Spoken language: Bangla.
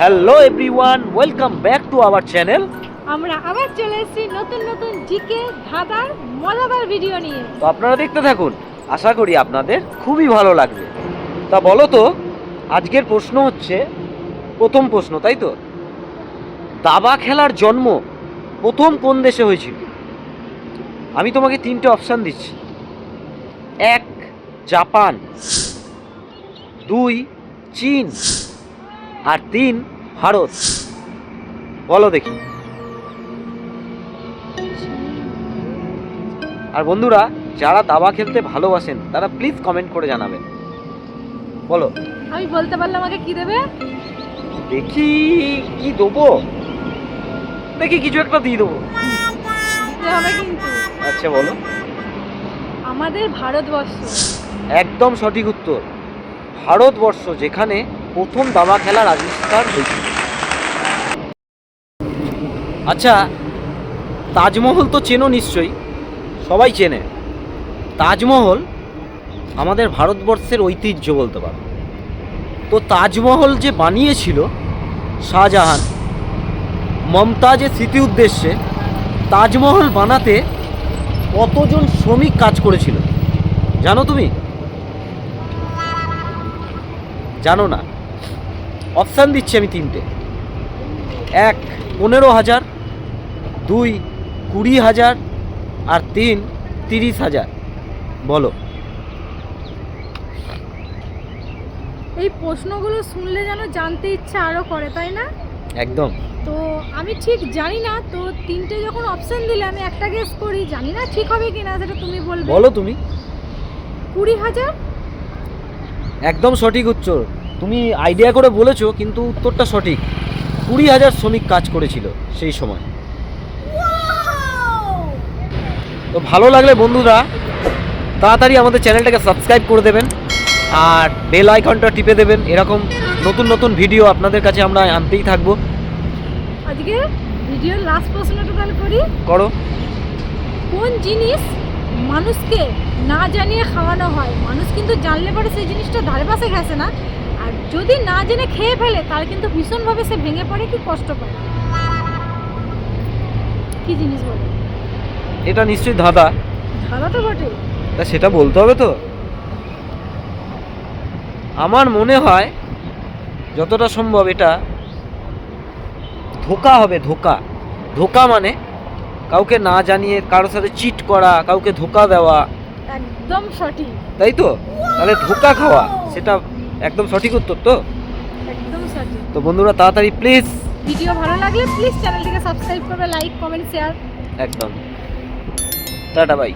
Hello everyone, welcome back to our channel. আমরা আবার চলে এসেছি নতুন নতুন জিকে ধাঁধার মজাদার ভিডিও নিয়ে। তো আপনারা দেখতে থাকুন, আশা করি আপনাদের খুবই ভালো লাগবে। তা বলো তো, আজকের প্রশ্ন হচ্ছে প্রথম প্রশ্ন, তাই তো? দাবা খেলার জন্ম প্রথম কোন দেশে হয়েছিল? আমি তোমাকে তিনটে অপশান দিচ্ছি। 1 জাপান, 2 চীন, আর 3 ভারত। বলো দেখি। আর বন্ধুরা, যারা দাবা খেলতে ভালোবাসেন তারা প্লিজ কমেন্ট করে জানাবেন। বলো। আমি বলতে পারলে আমাকে কি দেবে? দেখি কি দেবো, দেখি কিছু একটা দিয়ে দেবো। দিতে হবে কিন্তু। আচ্ছা বলো। আমাদের ভারতবর্ষ। একদম সঠিক উত্তর, ভারতবর্ষ, যেখানে প্রথম দাবা খেলার আবিষ্কার হয়েছিল। আচ্ছা, তাজমহল তো চেনো নিশ্চয়ই, সবাই চেনে। তাজমহল আমাদের ভারতবর্ষের ঐতিহ্য বলতে পারো। তো তাজমহল যে বানিয়েছিল শাহজাহান মমতাজের স্মৃতি উদ্দেশ্যে, তাজমহল বানাতে কতজন শ্রমিক কাজ করেছিল জানো তুমি? জানো না? অপশান দিচ্ছি আমি তিনটে। 1 15,000, 2 20,000, আর 3 30,000। বলো। এই প্রশ্নগুলো শুনলে যেন জানতে ইচ্ছা আরো করে, তাই না? একদম। তো আমি ঠিক জানি না, তো তিনটে যখন অপশন দিলে আমি একটা গেস করি, জানি না ঠিক হবে কিনা, সেটা তুমি বলবে। বলো তুমি। 20,000। একদম সঠিক উত্তর। তুমি আইডিয়া করে বলেছো, কিন্তু উত্তরটা সঠিক। 20,000 শ্রমিক কাজ করেছিল সেই সময়। তো ভালো লাগলে বন্ধুরা তাড়াতাড়ি আমাদের চ্যানেলটাকে সাবস্ক্রাইব করে দেবেন আর বেল আইকনটা টিপে দেবেন। এরকম নতুন নতুন ভিডিও আপনাদের কাছে আমরা আনতেই থাকবো। আজকে ভিডিওর লাস্ট প্রশ্নটা তাহলে করি। করো। কোন জিনিস মানুষকে না জানিয়ে খাওয়ানো হয়, মানুষ কিন্তু জানলে পরে সেই জিনিসটা ধারে পাশে ঘেঁষে না, আর যদি না জেনে খেয়ে ফেলে তাহলে কিন্তু ভীষণভাবে সে ভেঙে পড়ে, কি কষ্ট পায়? কি জিনিস বলে? এটা নিশ্চয়ই ধাঁধা। ধাঁধা তো বটে। তা সেটা বলতে হবে তো। আমার মনে হয় যতটা সম্ভব এটা ধোঁকা হবে। ধোঁকা। ধোঁকা মানে কাউকে না জানিয়ে কারোর সাথে চিট করা, কাউকে ধোঁকা দেওয়া। একদম সঠিক। তাই তো? তাহলে ধোঁকা খাওয়া, সেটা একদম সঠিক উত্তর তো। একদম সঠিক। তো বন্ধুরা তাড়াতাড়ি প্লিজ, ভিডিও ভালো লাগলে প্লিজ চ্যানেলটিকে সাবস্ক্রাইব করবে, লাইক কমেন্ট শেয়ার। একদম। Tata bye.